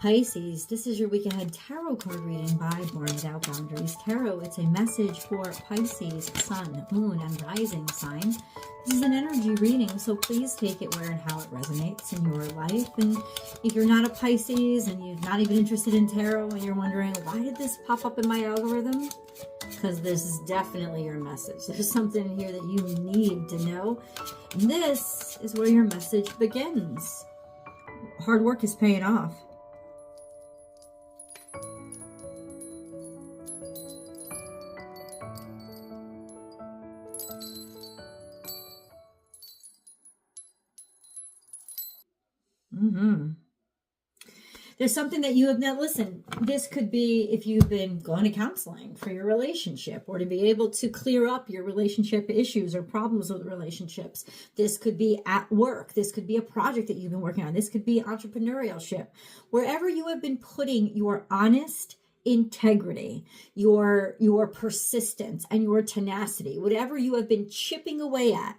Pisces, this is your week ahead tarot card reading by Born Without Boundaries Tarot. It's a message for Pisces, Sun, Moon, and Rising sign. This is an energy reading, so please take it where and how it resonates in your life. And if you're not a Pisces and you're not even interested in tarot and you're wondering, why did this pop up in my algorithm? Because this is definitely your message. There's something in here that you need to know. And this is where your message begins. Hard work is paying off. There's something that you have not listened. This could be if you've been going to counseling for your relationship or to be able to clear up your relationship issues or problems with relationships. This could be at work. This could be a project that you've been working on. This could be entrepreneurship. Wherever you have been putting your honest integrity, your persistence and your tenacity, whatever you have been chipping away at.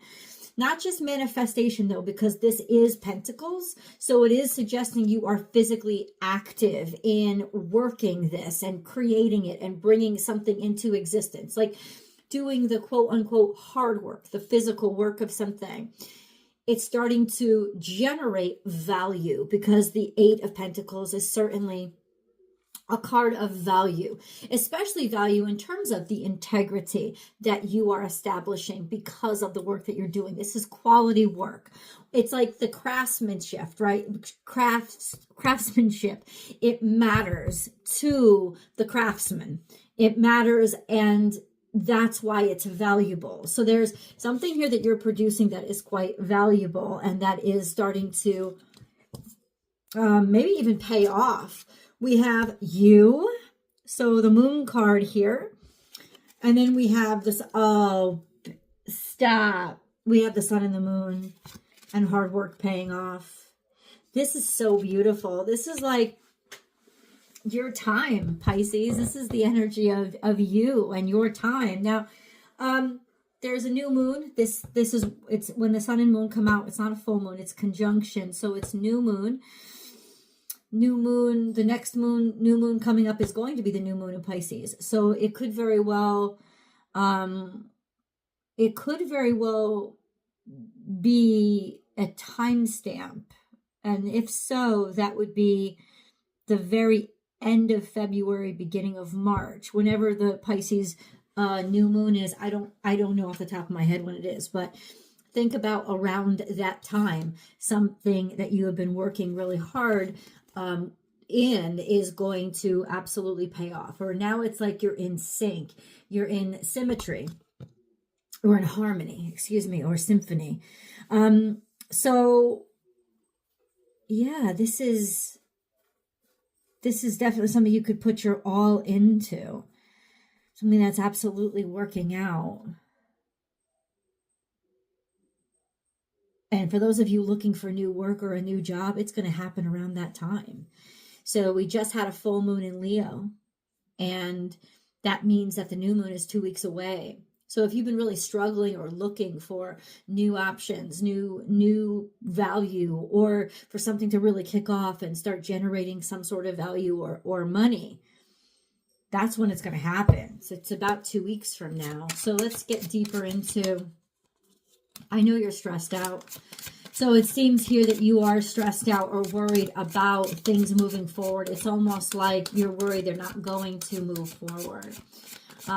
Not just manifestation, though, because this is Pentacles. So it is suggesting you are physically active in working this and creating it and bringing something into existence. Like doing the quote unquote hard work, the physical work of something. It's starting to generate value because the Eight of Pentacles is certainly a card of value, especially value in terms of the integrity that you are establishing because of the work that you're doing. This is quality work. It's like the craftsmanship, right? Craftsmanship. It matters to the craftsman. It matters, and that's why it's valuable. So there's something here that you're producing that is quite valuable and that is starting to maybe even pay off. We have you, so the moon card here, and then we have this, oh, stop. We have the sun and the moon and hard work paying off. This is so beautiful. This is like your time, Pisces. This is the energy of you and your time. Now, there's a new moon. It's when the sun and moon come out, it's not a full moon, it's conjunction. So it's new moon. New moon, the next moon, new moon coming up is going to be the new moon in Pisces. So it could very well be a timestamp. And if so, that would be the very end of February, beginning of March, whenever the Pisces new moon is. I don't know off the top of my head when it is, but think about around that time, something that you have been working really hard in is going to absolutely pay off. Or now it's like you're in sync, you're in symmetry, or in harmony, or symphony. So yeah, this is definitely something you could put your all into, something that's absolutely working out. And for those of you looking for new work or a new job, it's going to happen around that time. So we just had a full moon in Leo, and that means that the new moon is 2 weeks away. So if you've been really struggling or looking for new options, new value, or for something to really kick off and start generating some sort of value or money, that's when it's going to happen. So it's about 2 weeks from now. So let's get deeper into, I know you're stressed out. So it seems here that you are stressed out or worried about things moving forward. It's almost like you're worried they're not going to move forward.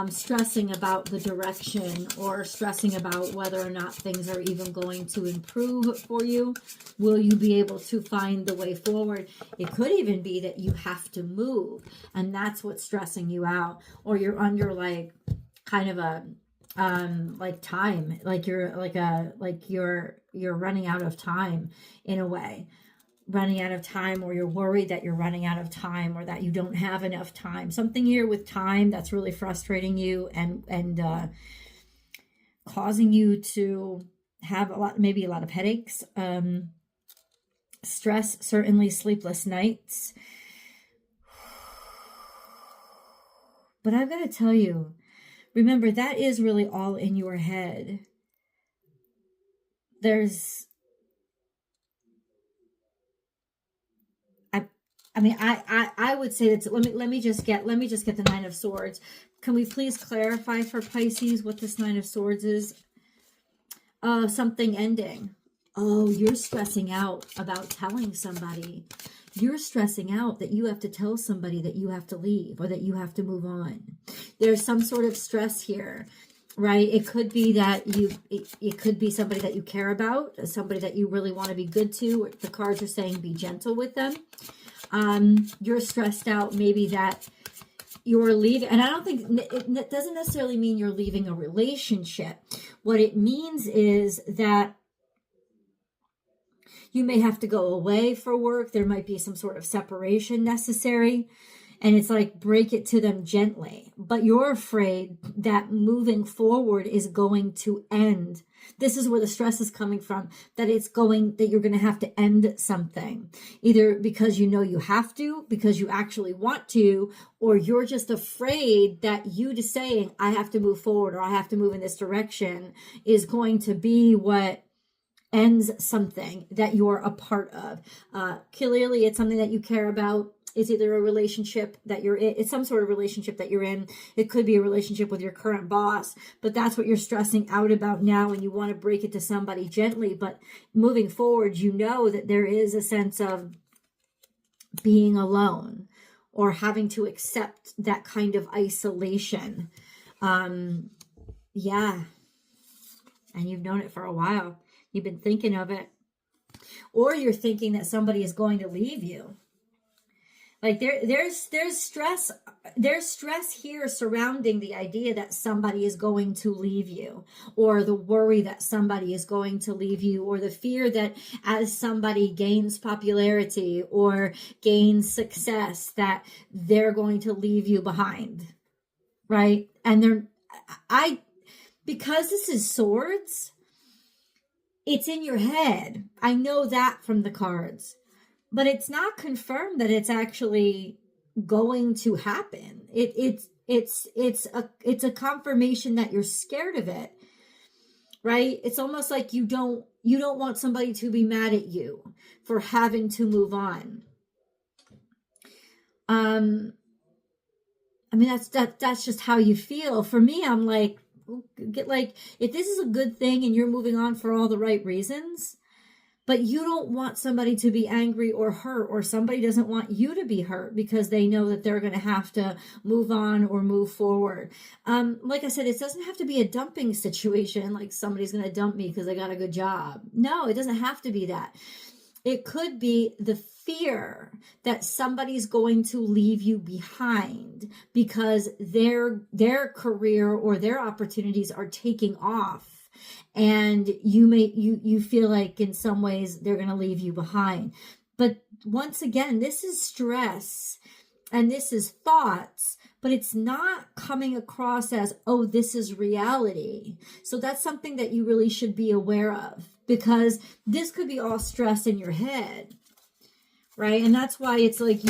Stressing about the direction, or stressing about whether or not things are even going to improve for you. Will you be able to find the way forward? It could even be that you have to move, and that's what's stressing you out. Or you're under like kind of a like time, like you're running out of time in a way, running out of time, or you're worried that you're running out of time, or that you don't have enough time. Something here with time that's really frustrating you and causing you to have maybe a lot of headaches, stress, certainly sleepless nights. But I've got to tell you, remember, that is really all in your head. I mean, I would say that, let me just get the Nine of Swords. Can we please clarify for Pisces what this Nine of Swords is? Something ending. Oh, you're stressing out about telling somebody. You're stressing out that you have to tell somebody that you have to leave or that you have to move on. There's some sort of stress here, right? It could be that it could be somebody that you care about, somebody that you really want to be good to. The cards are saying be gentle with them. You're stressed out maybe that you're leaving, and I don't think it doesn't necessarily mean you're leaving a relationship. What it means is that you may have to go away for work. There might be some sort of separation necessary. And it's like, break it to them gently. But you're afraid that moving forward is going to end. This is where the stress is coming from, that you're going to have to end something. Either because you know you have to, because you actually want to, or you're just afraid that you just saying, I have to move forward or I have to move in this direction is going to be what ends something that you're a part of. Clearly, it's something that you care about. It's either a relationship that you're in. It's some sort of relationship that you're in. It could be a relationship with your current boss, but that's what you're stressing out about now, and you want to break it to somebody gently. But moving forward, you know that there is a sense of being alone or having to accept that kind of isolation. Yeah. And you've known it for a while. You've been thinking of it. Or you're thinking that somebody is going to leave you. Like there's stress here surrounding the idea that somebody is going to leave you, or the worry that somebody is going to leave you, or the fear that as somebody gains popularity or gains success that they're going to leave you behind. Right? And because this is swords, it's in your head. I know that from the cards. But it's not confirmed that it's actually going to happen. It's a confirmation that you're scared of it, right? It's almost like you don't want somebody to be mad at you for having to move on. I mean, that's just how you feel. For me, I'm like, if this is a good thing and you're moving on for all the right reasons, but you don't want somebody to be angry or hurt, or somebody doesn't want you to be hurt because they know that they're going to have to move on or move forward. Like I said, it doesn't have to be a dumping situation, like somebody's going to dump me because I got a good job. No, it doesn't have to be that. It could be the fear that somebody's going to leave you behind because their career or their opportunities are taking off. And you feel like in some ways they're going to leave you behind. But once again, this is stress and this is thoughts, but it's not coming across as, oh, this is reality. So that's something that you really should be aware of, because this could be all stress in your head, right? And that's why it's like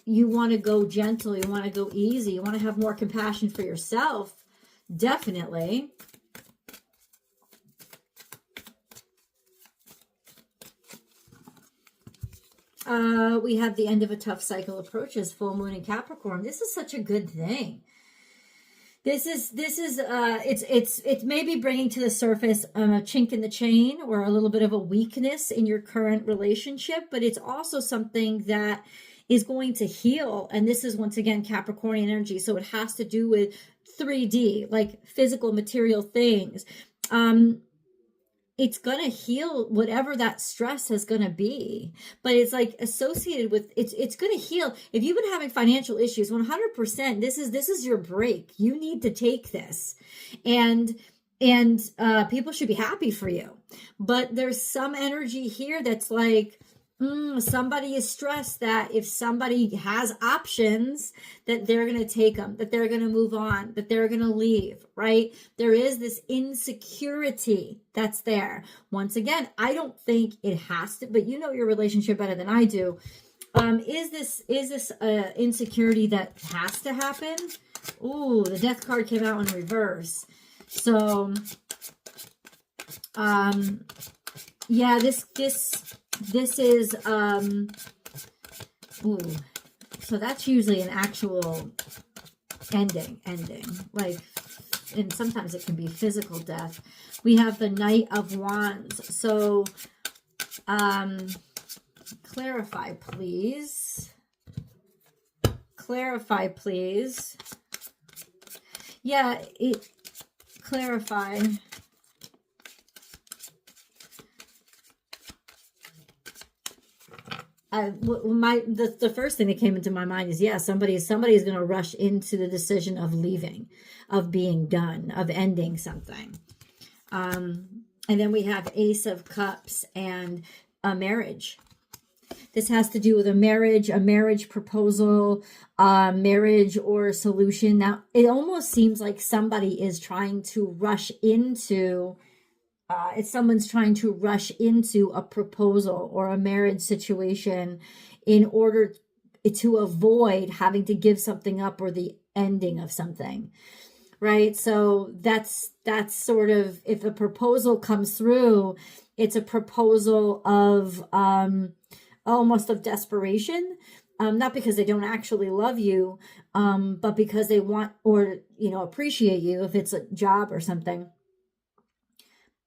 you want to go gentle, you want to go easy, you want to have more compassion for yourself, definitely. We have the end of a tough cycle approaches, full moon in Capricorn. This is such a good thing. It's maybe bringing to the surface a chink in the chain or a little bit of a weakness in your current relationship, but it's also something that is going to heal. And this is, once again, Capricornian energy. So it has to do with 3D, like physical material things. It's going to heal whatever that stress is going to be. But it's like associated with, it's going to heal. If you've been having financial issues, 100%, this is your break. You need to take this. And people should be happy for you. But there's some energy here that's like, somebody is stressed that if somebody has options, that they're going to take them, that they're going to move on, that they're going to leave, right? There is this insecurity that's there. Once again, I don't think it has to, but you know your relationship better than I do. Is this insecurity that has to happen? Ooh, the Death card came out in reverse. So, yeah, this is Ooh. So that's usually an actual ending. Like, and sometimes it can be physical death. We have the Knight of Wands. So, clarify, please. Clarify, please. Yeah, clarify. The first thing that came into my mind is, yeah, somebody is going to rush into the decision of leaving, of being done, of ending something. And then we have Ace of Cups and a marriage. This has to do with a marriage proposal, marriage or solution. Now, it almost seems like somebody is trying to rush into someone's trying to rush into a proposal or a marriage situation in order to avoid having to give something up or the ending of something, right? So that's sort of, if a proposal comes through, it's a proposal of almost of desperation, not because they don't actually love you, but because they want or appreciate you if it's a job or something.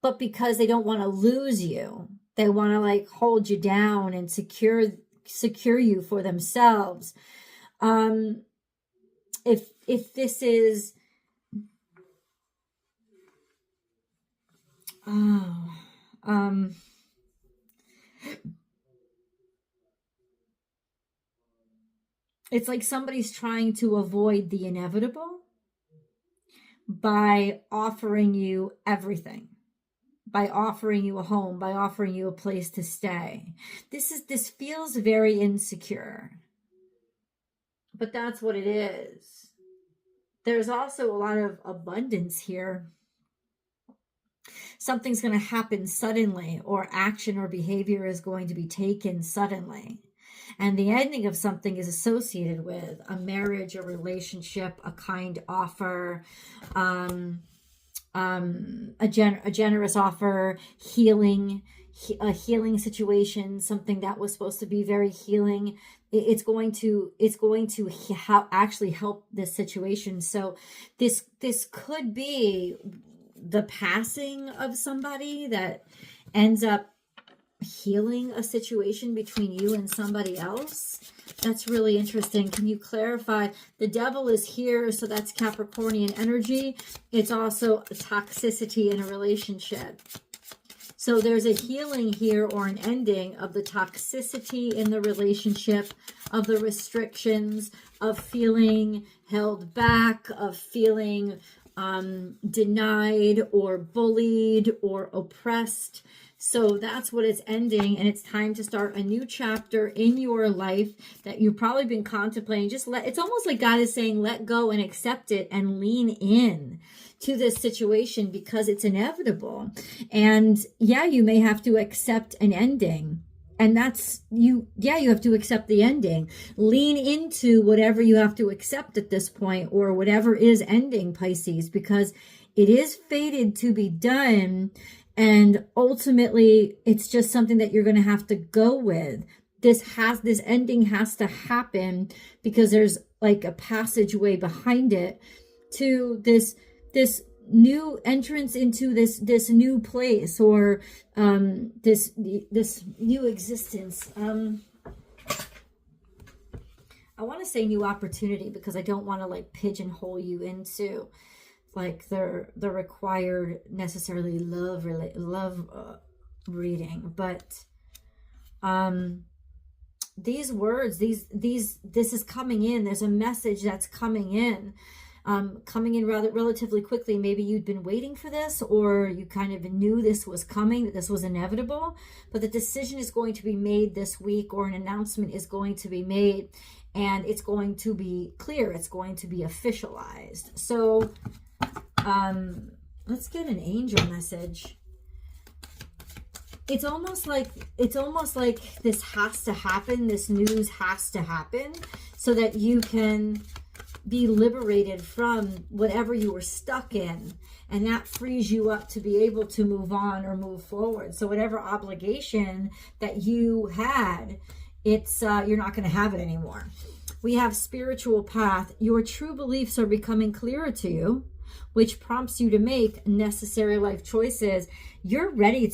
But because they don't want to lose you, they want to like hold you down and secure you for themselves. If this is, it's like somebody's trying to avoid the inevitable by offering you everything. By offering you a home, by offering you a place to stay. This feels very insecure. But that's what it is. There's also a lot of abundance here. Something's going to happen suddenly, or action or behavior is going to be taken suddenly. And the ending of something is associated with a marriage, a relationship, a kind offer, a generous offer, a healing situation, something that was supposed to be very healing. It's going to actually help this situation. So this could be the passing of somebody that ends up healing a situation between you and somebody else. That's really interesting. Can you clarify? The devil is here, so that's Capricornian energy. It's also toxicity in a relationship. So there's a healing here or an ending of the toxicity in the relationship, of the restrictions, of feeling held back, of feeling denied or bullied or oppressed. So that's what it's ending, and it's time to start a new chapter in your life that you've probably been contemplating. It's almost like God is saying, let go and accept it and lean in to this situation because it's inevitable. And yeah, you may have to accept an ending. And that's you have to accept the ending. Lean into whatever you have to accept at this point, or whatever is ending, Pisces, because it is fated to be done. And ultimately, it's just something that you're going to have to go with. This ending has to happen because there's like a passageway behind it to this new entrance into this new place, or this new existence. I want to say new opportunity because I don't want to like pigeonhole you into like the required necessarily love reading, but these words, this is coming in. There's a message that's coming in relatively quickly. Maybe you'd been waiting for this, or you kind of knew this was coming, that this was inevitable, but the decision is going to be made this week, or an announcement is going to be made, and it's going to be clear. It's going to be officialized. So let's get an angel message. It's almost like this has to happen. This news has to happen so that you can be liberated from whatever you were stuck in, and that frees you up to be able to move on or move forward. So whatever obligation that you had it's you're not going to have it anymore. We have spiritual path. Your true beliefs are becoming clearer to you, which prompts you to make necessary life choices. You're ready,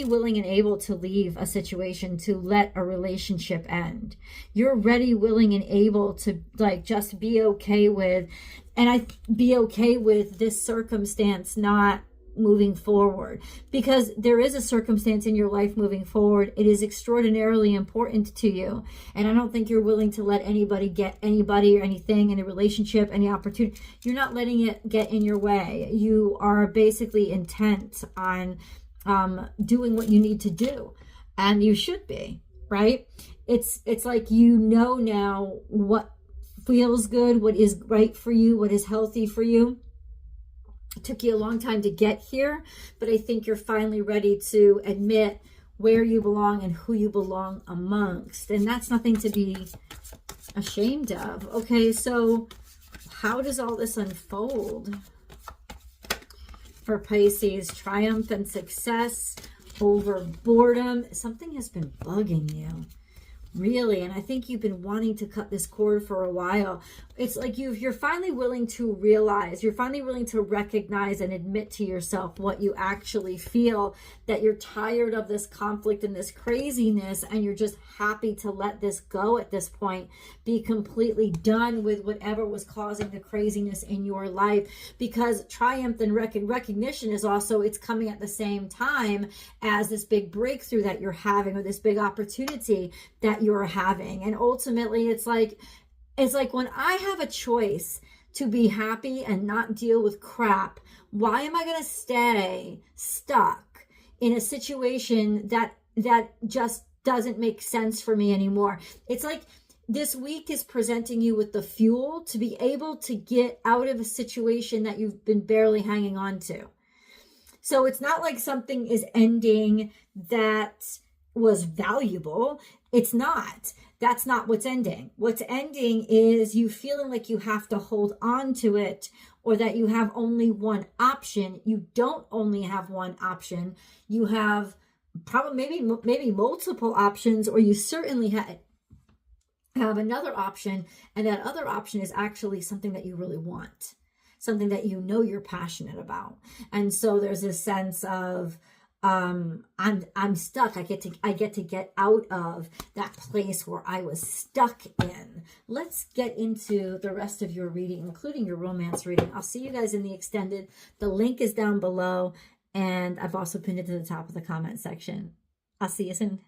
willing, and able to leave a situation, to let a relationship end. You're ready, willing, and able to just be okay with, be okay with this circumstance not moving forward, because there is a circumstance in your life moving forward. It is extraordinarily important to you, and I don't think you're willing to let anybody or anything in a relationship, any opportunity. You're not letting it get in your way. You are basically intent on doing what you need to do, and you should be, right? It's like, now what feels good, what is right for you, what is healthy for you. It took you a long time to get here, but I think you're finally ready to admit where you belong and who you belong amongst. And that's nothing to be ashamed of. Okay, so how does all this unfold for Pisces? Triumph and success over boredom. Something has been bugging you. Really, and I think you've been wanting to cut this cord for a while. It's like you're finally willing to realize, you're finally willing to recognize and admit to yourself what you actually feel, that you're tired of this conflict and this craziness, and you're just happy to let this go at this point, be completely done with whatever was causing the craziness in your life. Because triumph and recognition is also, it's coming at the same time as this big breakthrough that you're having, or this big opportunity that you're having. And ultimately, it's like when I have a choice to be happy and not deal with crap, why am I going to stay stuck in a situation that just doesn't make sense for me anymore? It's like this week is presenting you with the fuel to be able to get out of a situation that you've been barely hanging on to. So it's not like something is ending that was valuable. It's not. That's not what's ending. What's ending is you feeling like you have to hold on to it, or that you have only one option. You don't only have one option. You have probably maybe multiple options, or you certainly have another option, and that other option is actually something that you really want, something that you're passionate about. And so there's a sense of I'm stuck. I get to get out of that place where I was stuck in. Let's get into the rest of your reading, including your romance reading. I'll see you guys in the extended. The link is down below, and I've also pinned it to the top of the comment section. I'll see you soon.